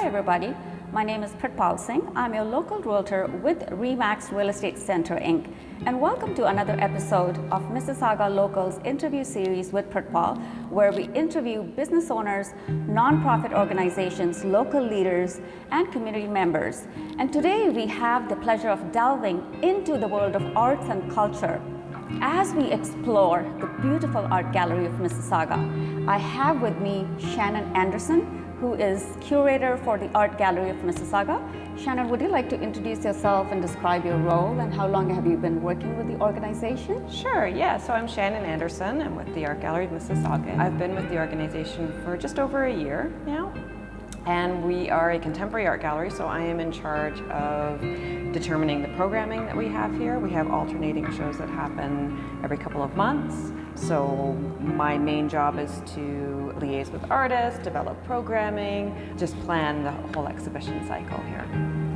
everybody. My name is Pritpal Singh. I'm your local realtor with ReMax Real Estate Center Inc. And welcome to another episode of Mississauga Locals interview series with Pritpal, where we interview business owners, nonprofit organizations, local leaders, and community members. And today we have the pleasure of delving into the world of arts and culture as we explore the beautiful Art Gallery of Mississauga. I have with me Shannon Anderson, who is curator for the Art Gallery of Mississauga. Shannon, would you like to introduce yourself and describe your role, and how long have you been working with the organization? Sure, yeah. So I'm Shannon Anderson. I'm with the Art Gallery of Mississauga. I've been with the organization for just over a year now. And we are a contemporary art gallery, so I am in charge of determining the programming that we have here. We have alternating shows that happen every couple of months. So my main job is to liaise with artists, develop programming, just plan the whole exhibition cycle here.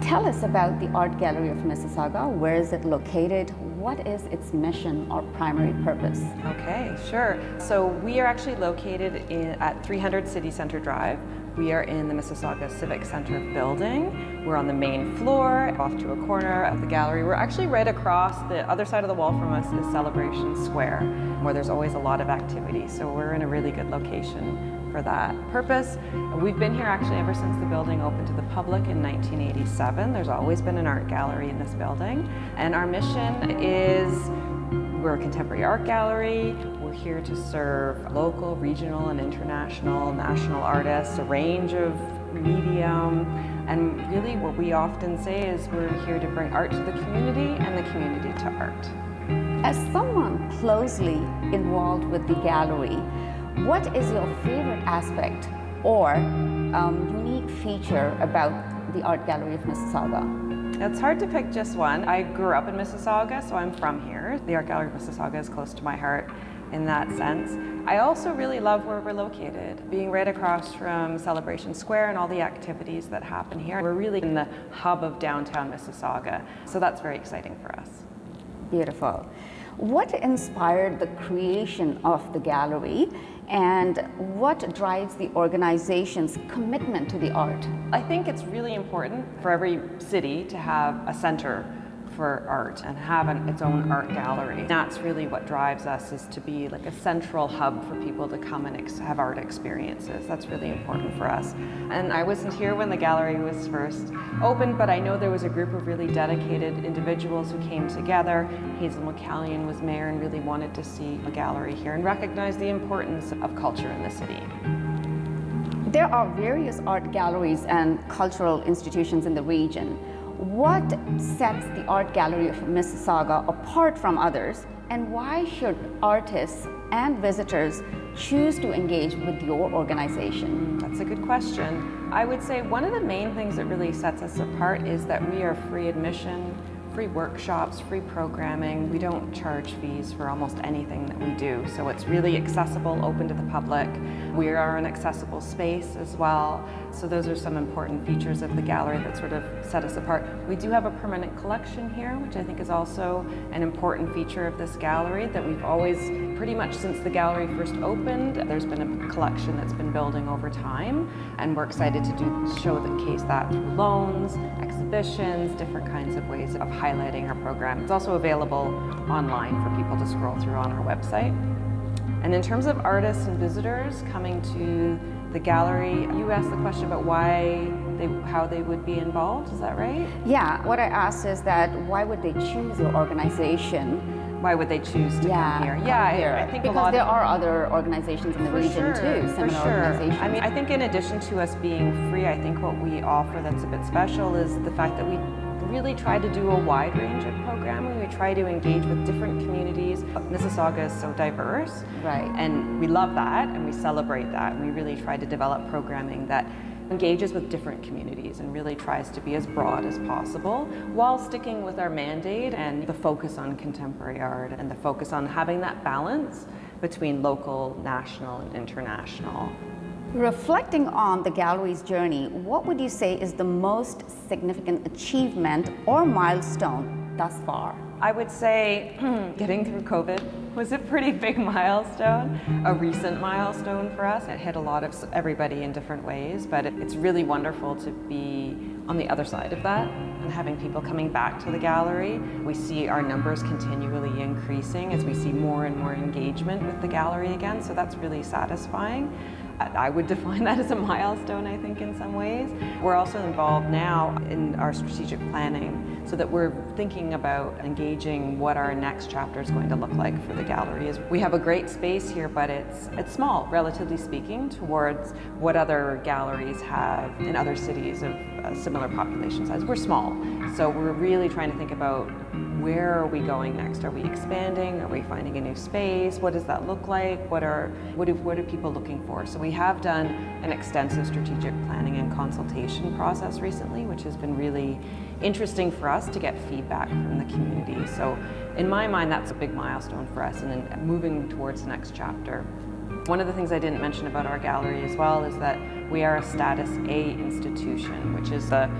Tell us about the Art Gallery of Mississauga. Where is it located? What is its mission or primary purpose? Okay, sure. So we are actually located at 300 City Center Drive. We are in the Mississauga Civic Center building. We're on the main floor, off to a corner of the gallery. We're actually right across, the other side of the wall from us is Celebration Square, where there's always a lot of activity. So we're in a really good location for that purpose. We've been here actually ever since the building opened to the public in 1987. There's always been an art gallery in this building. And our mission is, we're a contemporary art gallery. We're here to serve local, regional, and international, national artists, a range of medium. And really what we often say is we're here to bring art to the community and the community to art. As someone closely involved with the gallery, what is your favorite aspect or unique feature about the Art Gallery of Mississauga? It's hard to pick just one. I grew up in Mississauga, so I'm from here. The Art Gallery of Mississauga is close to my heart in that sense. I also really love where we're located, being right across from Celebration Square and all the activities that happen here. We're really in the hub of downtown Mississauga, so that's very exciting for us. Beautiful. What inspired the creation of the gallery, and what drives the organization's commitment to the art? I think it's really important for every city to have a center for art and have its own art gallery. That's really what drives us, is to be like a central hub for people to come and have art experiences. That's really important for us. And I wasn't here when the gallery was first opened, but I know there was a group of really dedicated individuals who came together. Hazel McCallion was mayor and really wanted to see a gallery here and recognize the importance of culture in the city. There are various art galleries and cultural institutions in the region. What sets the Art Gallery of Mississauga apart from others, and why should artists and visitors choose to engage with your organization? That's a good question. I would say one of the main things that really sets us apart is that we are free admission, free workshops, free programming. We don't charge fees for almost anything that we do, so it's really accessible, open to the public. We are an accessible space as well, so those are some important features of the gallery that sort of set us apart. We do have a permanent collection here, which I think is also an important feature of this gallery, that we've always, pretty much since the gallery first opened, there's been a collection that's been building over time, and we're excited to showcase that through loans, exhibitions, different kinds of ways of highlighting our program. It's also available online for people to scroll through on our website. And in terms of artists and visitors coming to the gallery, you asked the question about how they would be involved, is that right? Yeah, what I asked is that why would they choose your organization? Why would they choose to come here? I think because there are other organizations in the region too, similar organizations. I mean, I think in addition to us being free, I think what we offer that's a bit special is the fact that we really try to do a wide range of programming. We try to engage with different communities. Mississauga is so diverse, right? And we love that, and we celebrate that. We really try to develop programming that engages with different communities and really tries to be as broad as possible, while sticking with our mandate and the focus on contemporary art and the focus on having that balance between local, national, and international. Reflecting on the gallery's journey, what would you say is the most significant achievement or milestone thus far? I would say getting through COVID was a pretty big milestone, a recent milestone for us. It hit a lot of everybody in different ways, but it's really wonderful to be on the other side of that and having people coming back to the gallery. We see our numbers continually increasing as we see more and more engagement with the gallery again, so that's really satisfying. I would define that as a milestone, I think, in some ways. We're also involved now in our strategic planning so that we're thinking about engaging what our next chapter is going to look like for the gallery. We have a great space here, but it's small, relatively speaking, towards what other galleries have in other cities of a similar population size. We're small, so we're really trying to think about where are we going next? Are we expanding? Are we finding a new space? What does that look like? What are people looking for? So we have done an extensive strategic planning and consultation process recently, which has been really interesting for us to get feedback from the community. So in my mind, that's a big milestone for us and in moving towards the next chapter. One of the things I didn't mention about our gallery as well is that we are a status A institution, which is the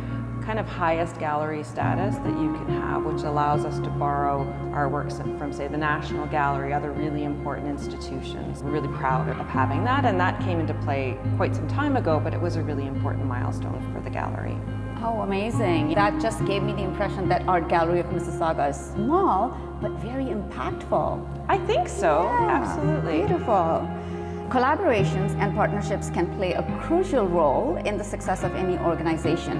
kind of highest gallery status that you can have, which allows us to borrow our works from, say, the National Gallery, other really important institutions. We're really proud of having that, and that came into play quite some time ago, but it was a really important milestone for the gallery. Oh, amazing. That just gave me the impression that Art Gallery of Mississauga is small, but very impactful. I think so, Yeah, absolutely. Beautiful. Collaborations and partnerships can play a crucial role in the success of any organization.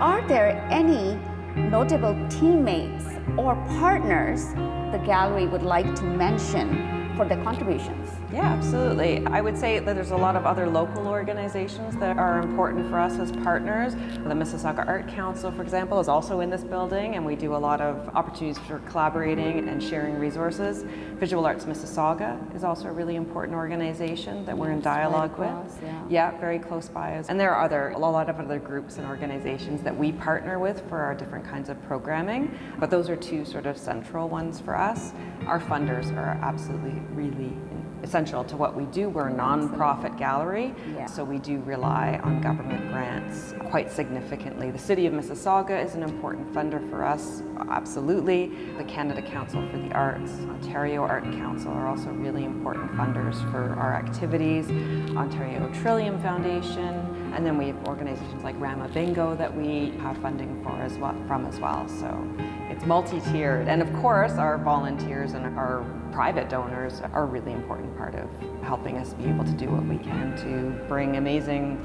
Are there any notable teammates or partners the gallery would like to mention for their contributions? Yeah, absolutely. I would say that there's a lot of other local organizations that are important for us as partners. The Mississauga Art Council, for example, is also in this building, and we do a lot of opportunities for collaborating and sharing resources. Visual Arts Mississauga is also a really important organization that we're in dialogue with. Yeah, very close by us. And there are a lot of other groups and organizations that we partner with for our different kinds of programming, but those are two sort of central ones for us. Our funders are absolutely really essential to what we do. We're a non-profit gallery, so we do rely on government grants quite significantly. The City of Mississauga is an important funder for us, absolutely. The Canada Council for the Arts, Ontario Art Council are also really important funders for our activities. Ontario Trillium Foundation, and then we have organizations like Rama Bingo that we have funding for as well. So it's multi-tiered, and of course our volunteers and our private donors are a really important part of helping us be able to do what we can to bring amazing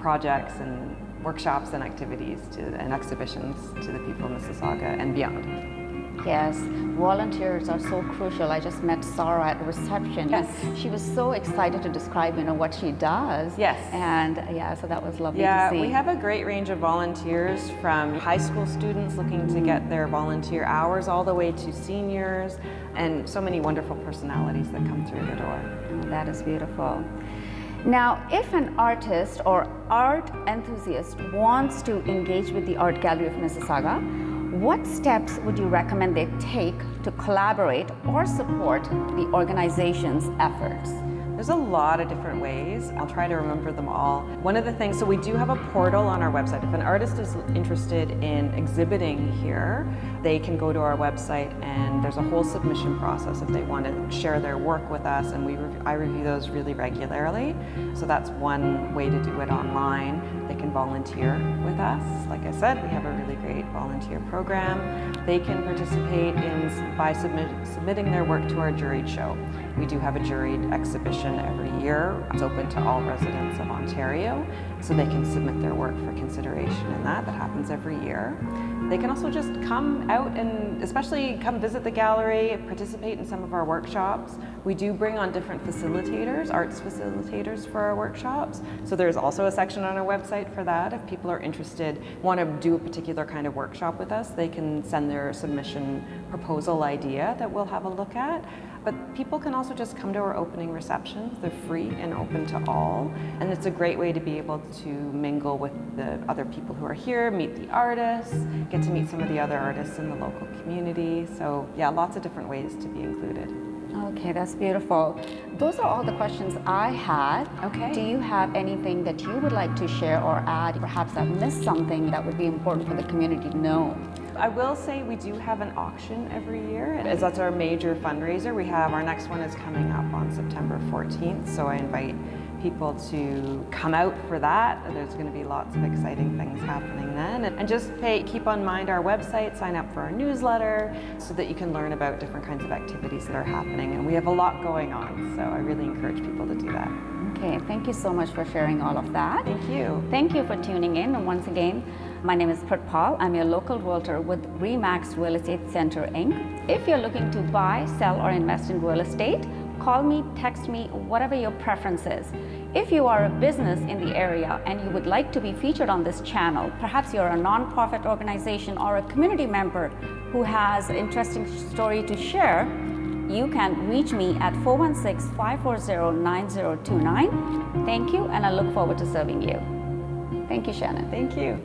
projects and workshops and activities and exhibitions to the people of Mississauga and beyond. Yes, volunteers are so crucial. I just met Sarah at the reception. Yes. And she was so excited to describe, what she does. Yes. And so that was lovely Yeah, to see. we have a great range of volunteers, from high school students looking to get their volunteer hours all the way to seniors, and so many wonderful personalities that come through the door. Oh, that is beautiful. Now, if an artist or art enthusiast wants to engage with the Art Gallery of Mississauga, what steps would you recommend they take to collaborate or support the organization's efforts? There's a lot of different ways. I'll try to remember them all. One of the things, so we do have a portal on our website. If an artist is interested in exhibiting here, they can go to our website, and there's a whole submission process if they want to share their work with us, and I review those really regularly. So that's one way to do it online. They can volunteer with us. Like I said, we have a really great volunteer program. They can participate by submitting their work to our juried show. We do have a juried exhibition every year. It's open to all residents of Ontario, so they can submit their work for consideration in that. That happens every year. They can also just come out and especially come visit the gallery, participate in some of our workshops. We do bring on different facilitators, arts facilitators for our workshops. So there's also a section on our website for that. If people are interested, want to do a particular kind of workshop with us, they can send their submission proposal idea that we'll have a look at. But people can also just come to our opening receptions. They're free and open to all. And it's a great way to be able to mingle with the other people who are here, meet the artists, get to meet some of the other artists in the local community. So yeah, lots of different ways to be included. Okay, that's beautiful. Those are all the questions I had. Okay. Do you have anything that you would like to share or add? Perhaps I've missed something that would be important for the community to know. I will say we do have an auction every year, as that's our major fundraiser. Our next one is coming up on September 14th, so I invite people to come out for that. There's going to be lots of exciting things happening then. And just keep on mind our website, sign up for our newsletter so that you can learn about different kinds of activities that are happening. And we have a lot going on, so I really encourage people to do that. Okay, thank you so much for sharing all of that. Thank you. Thank you for tuning in. And once again, my name is Pritpal. I'm your local realtor with ReMax Real Estate Center Inc. If you're looking to buy, sell, or invest in real estate, call me, text me, whatever your preference is. If you are a business in the area and you would like to be featured on this channel, perhaps you're a nonprofit organization or a community member who has an interesting story to share, you can reach me at 416-540-9029. Thank you, and I look forward to serving you. Thank you, Shannon. Thank you.